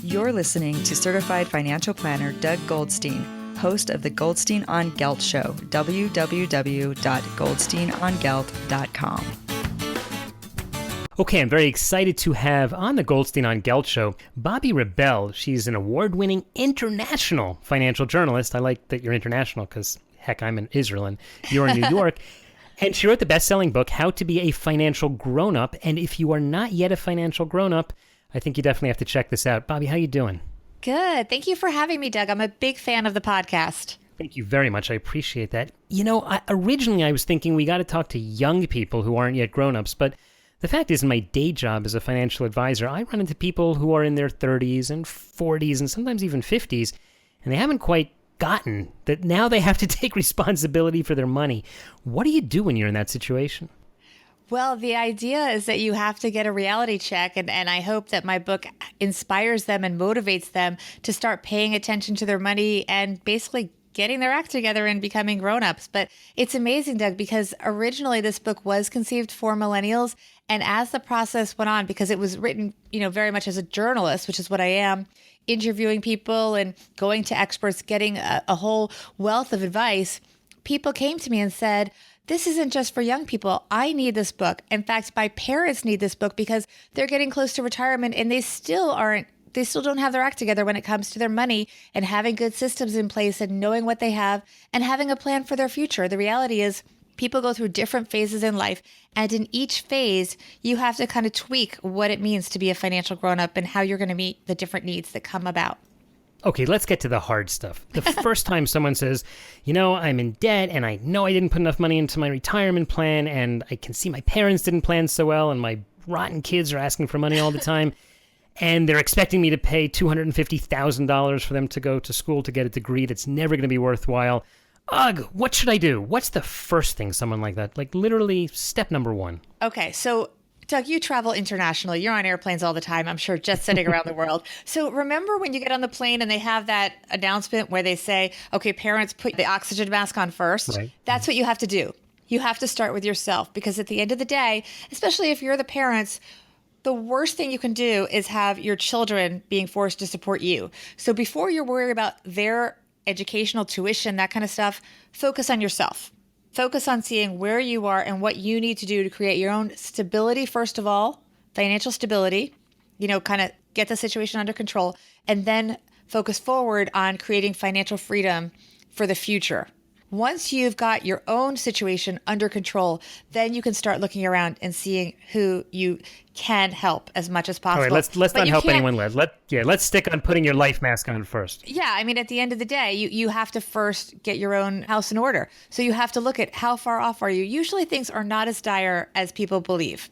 You're listening to certified financial planner Doug Goldstein, host of the Goldstein on Gelt show, www.goldsteinongelt.com. Okay, I'm very excited to have on the Goldstein on Gelt show, Bobbi Rebell. She's an award-winning international financial journalist. I like that you're international because, heck, I'm in Israel and you're in New York. And she wrote the best-selling book, How to Be a Financial Grownup. And if you are not yet a financial grownup, I think you definitely have to check this out. Bobbi, how you doing? Good. Thank you for having me, Doug. I'm a big fan of the podcast. Thank you very much. I appreciate that. You know, originally I was thinking we got to talk to young people who aren't yet grownups, but the fact is, in my day job as a financial advisor, I run into people who are in their 30s and 40s and sometimes even 50s, and they haven't quite gotten that now they have to take responsibility for their money. What do you do when you're in that situation? Well, the idea is that you have to get a reality check, and I hope that my book inspires them and motivates them to start paying attention to their money and basically getting their act together and becoming grown-ups. But it's amazing, Doug, because originally this book was conceived for millennials, and as the process went on, because it was written, very much as a journalist, which is what I am, interviewing people and going to experts, getting a whole wealth of advice, people came to me and said, this isn't just for young people. I need this book. In fact, my parents need this book because they're getting close to retirement and they still don't have their act together when it comes to their money and having good systems in place and knowing what they have and having a plan for their future. The reality is people go through different phases in life, and in each phase, you have to kind of tweak what it means to be a financial grown-up and how you're going to meet the different needs that come about. Okay, let's get to the hard stuff. The first time someone says, I'm in debt and I know I didn't put enough money into my retirement plan and I can see my parents didn't plan so well and my rotten kids are asking for money all the time and they're expecting me to pay $250,000 for them to go to school to get a degree that's never going to be worthwhile. Ugh, what should I do? What's the first thing someone like that, like literally step number one? Okay, so Doug, you travel internationally. You're on airplanes all the time, I'm sure, just sitting around the world. So remember when you get on the plane and they have that announcement where they say, okay, parents, put the oxygen mask on first. Right. That's what you have to do. You have to start with yourself, because at the end of the day, especially if you're the parents, the worst thing you can do is have your children being forced to support you. So before you're worried about their educational tuition, that kind of stuff, focus on yourself. Focus on seeing where you are and what you need to do to create your own stability, first of all, financial stability, kind of get the situation under control, and then focus forward on creating financial freedom for the future. Once you've got your own situation under control, then you can start looking around and seeing who you can help as much as possible. All right, let's not help anyone. Let's stick on putting your life mask on first. Yeah, I mean, at the end of the day, you have to first get your own house in order. So you have to look at how far off are you. Usually things are not as dire as people believe.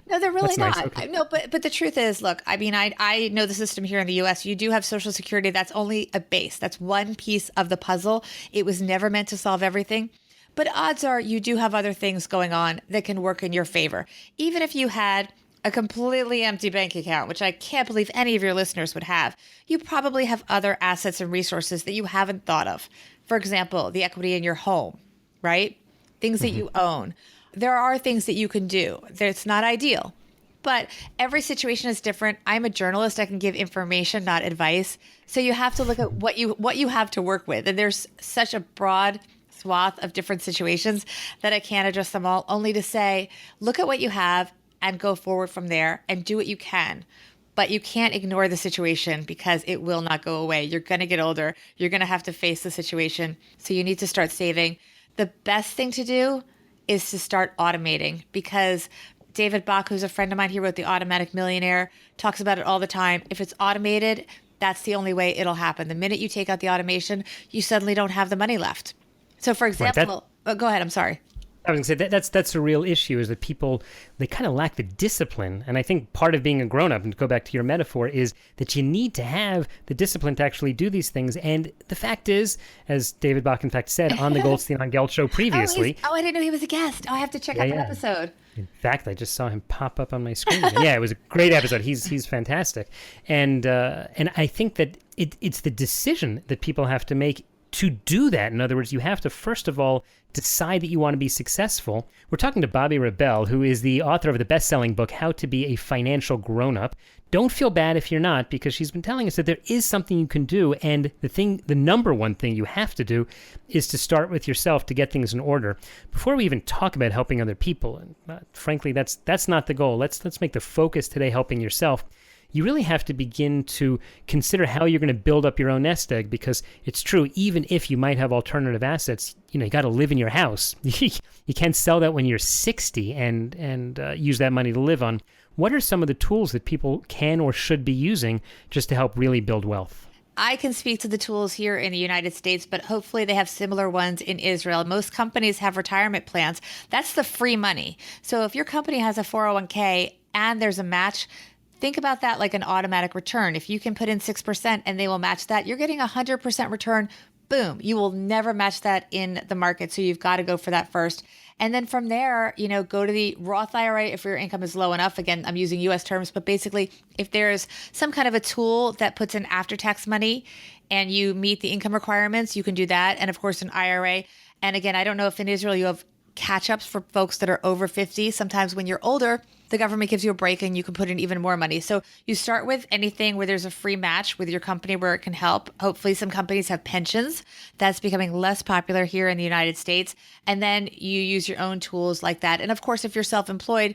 No, they're really not. Nice. Okay. No, but the truth is, look, I mean, I know the system here in the U.S. You do have Social Security. That's only a base. That's one piece of the puzzle. It was never meant to solve everything. But odds are you do have other things going on that can work in your favor. Even if you had a completely empty bank account, which I can't believe any of your listeners would have, you probably have other assets and resources that you haven't thought of. For example, the equity in your home, right? Things that you own. There are things that you can do. It's not ideal, but every situation is different. I'm a journalist. I can give information, not advice. So you have to look at what you have to work with. And there's such a broad swath of different situations that I can't address them all, only to say, look at what you have and go forward from there and do what you can. But you can't ignore the situation because it will not go away. You're going to get older. You're going to have to face the situation. So you need to start saving. The best thing to do is to start automating, because David Bach, who's a friend of mine, he wrote The Automatic Millionaire, talks about it all the time. If it's automated, that's the only way it'll happen. The minute you take out the automation, you suddenly don't have the money left. So for example, go ahead, I'm sorry. I was going to say, that's a real issue, is that people, they kind of lack the discipline. And I think part of being a grown-up, and to go back to your metaphor, is that you need to have the discipline to actually do these things. And the fact is, as David Bach, in fact, said on the Goldstein on Gelt show previously. I didn't know he was a guest. I have to check out that episode. In fact, I just saw him pop up on my screen. Yeah, it was a great episode. He's fantastic. And I think that it's the decision that people have to make to do that, in other words, you have to first of all decide that you want to be successful. We're talking to Bobbi Rebell, who is the author of the best-selling book, How to Be a Financial Grownup. Don't feel bad if you're not, because she's been telling us that there is something you can do, and the number one thing you have to do is to start with yourself to get things in order. Before we even talk about helping other people, and frankly, that's not the goal. Let's make the focus today helping yourself. You really have to begin to consider how you're going to build up your own nest egg, because it's true, even if you might have alternative assets, you got to live in your house. You can't sell that when you're 60 and use that money to live on. What are some of the tools that people can or should be using just to help really build wealth? I can speak to the tools here in the United States, but hopefully they have similar ones in Israel. Most companies have retirement plans. That's the free money. So if your company has a 401k and there's a match, think about that like an automatic return. If you can put in 6% and they will match that, you're getting 100% return. Boom. You will never match that in the market. So you've got to go for that first. And then from there, go to the Roth IRA if your income is low enough. Again, I'm using US terms, but basically if there's some kind of a tool that puts in after-tax money and you meet the income requirements, you can do that. And of course, an IRA. And again, I don't know if in Israel you have catch-ups for folks that are over 50. Sometimes when you're older, the government gives you a break and you can put in even more money. So you start with anything where there's a free match with your company where it can help. Hopefully some companies have pensions. That's becoming less popular here in the United States. And then you use your own tools like that. And of course, if you're self-employed,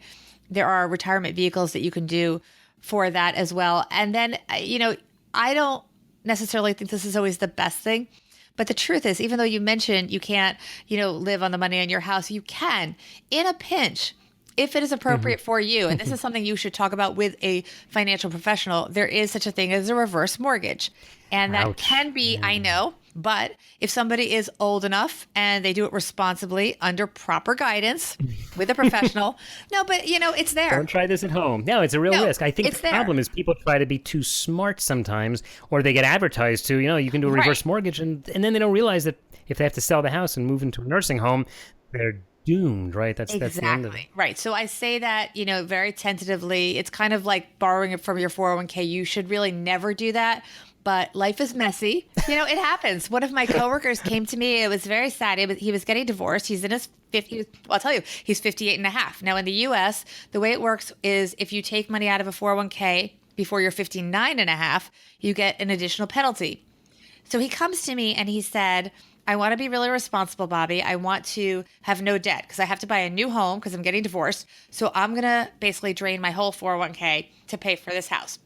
there are retirement vehicles that you can do for that as well. And then, I don't necessarily think this is always the best thing. But the truth is, even though you mentioned you can't, live on the money in your house, you can in a pinch if it is appropriate for you. And this is something you should talk about with a financial professional. There is such a thing as a reverse mortgage. And that can be, I know, but if somebody is old enough and they do it responsibly under proper guidance with a professional, it's there. Don't try this at home. No, it's a real risk. I think the problem is people try to be too smart sometimes, or they get advertised to, you can do a reverse mortgage, and then they don't realize that if they have to sell the house and move into a nursing home, they're doomed, right? That's the end of it. Right. So I say that, very tentatively. It's kind of like borrowing it from your 401k. You should really never do that. But life is messy. It happens. One of my coworkers came to me. It was very sad. He was getting divorced. He's in his 50s. Well, I'll tell you, he's 58 and a half. Now, in the U.S., the way it works is if you take money out of a 401k before you're 59 and a half, you get an additional penalty. So he comes to me and he said, I want to be really responsible, Bobbie. I want to have no debt because I have to buy a new home because I'm getting divorced. So I'm going to basically drain my whole 401k to pay for this house.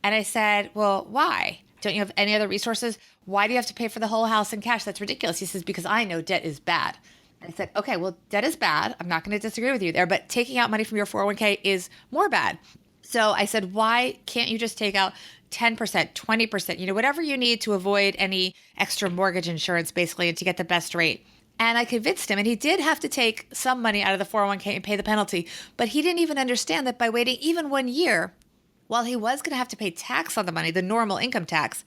And I said, well, why? Don't you have any other resources? Why do you have to pay for the whole house in cash? That's ridiculous. He says, because I know debt is bad. And I said, okay, well, debt is bad. I'm not going to disagree with you there, but taking out money from your 401k is more bad. So I said, why can't you just take out 10%, 20%, whatever you need to avoid any extra mortgage insurance, basically, and to get the best rate? And I convinced him, and he did have to take some money out of the 401k and pay the penalty, but he didn't even understand that by waiting even 1 year, while he was going to have to pay tax on the money, the normal income tax,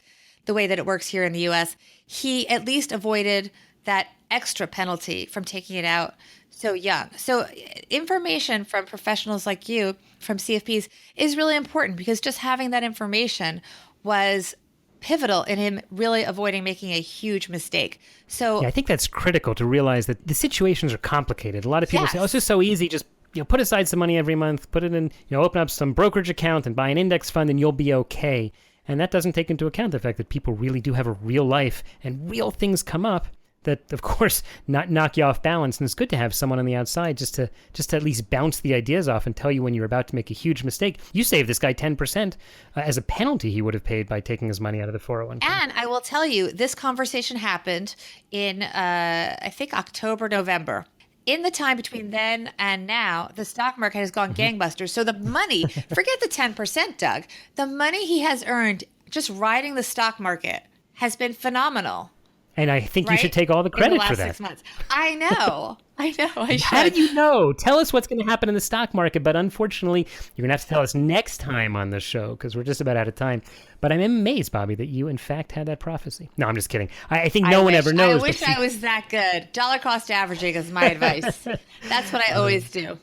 the way that it works here in the U.S., he at least avoided that extra penalty from taking it out so young. So information from professionals like you, from CFPs, is really important because just having that information was pivotal in him really avoiding making a huge mistake. So I think that's critical to realize that the situations are complicated. A lot of people say, oh, it's just so easy, just put aside some money every month, put it in, open up some brokerage account and buy an index fund and you'll be okay. And that doesn't take into account the fact that people really do have a real life and real things come up that, of course, not knock you off balance. And it's good to have someone on the outside just to at least bounce the ideas off and tell you when you're about to make a huge mistake. You saved this guy 10% as a penalty he would have paid by taking his money out of the 401k. And I will tell you, this conversation happened in, I think, October, November. In the time between then and now, the stock market has gone gangbusters. So the money, forget the 10%, Doug, the money he has earned just riding the stock market has been phenomenal. And I think you should take all the credit for that. In the last 6 months. I know. I should. How did you know? Tell us what's going to happen in the stock market. But unfortunately, you're going to have to tell us next time on the show because we're just about out of time. But I'm amazed, Bobbie, that you, in fact, had that prophecy. No, I'm just kidding. I think no one ever knows. I wish I was that good. Dollar cost averaging is my advice. That's what I always do. All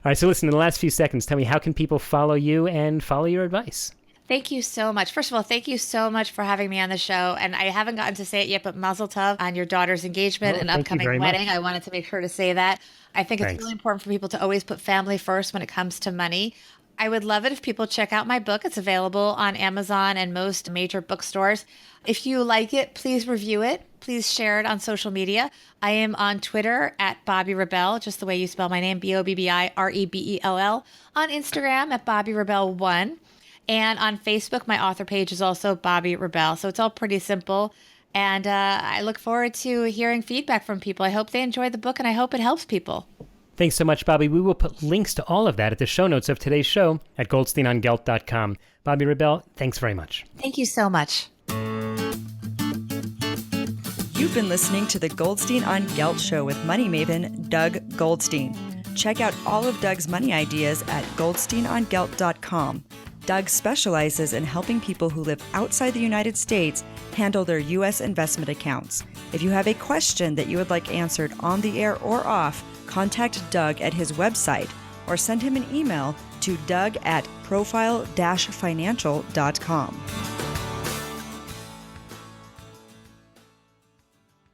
right. So listen, in the last few seconds, tell me, how can people follow you and follow your advice? Thank you so much. First of all, thank you so much for having me on the show. And I haven't gotten to say it yet, but mazel tov on your daughter's engagement and upcoming wedding. Much. I wanted to make sure to say that. I think it's really important for people to always put family first when it comes to money. I would love it if people check out my book. It's available on Amazon and most major bookstores. If you like it, please review it. Please share it on social media. I am on Twitter at Bobbi Rebell, just the way you spell my name, Bobbirebell. On Instagram at Bobbi Rebell 1. And on Facebook, my author page is also Bobbi Rebell. So it's all pretty simple. And I look forward to hearing feedback from people. I hope they enjoy the book and I hope it helps people. Thanks so much, Bobbie. We will put links to all of that at the show notes of today's show at goldsteinongelt.com. Bobbi Rebell, thanks very much. Thank you so much. You've been listening to the Goldstein on Gelt show with money maven Doug Goldstein. Check out all of Doug's money ideas at goldsteinongelt.com. Doug specializes in helping people who live outside the United States handle their U.S. investment accounts. If you have a question that you would like answered on the air or off, contact Doug at his website or send him an email to doug@profile-financial.com.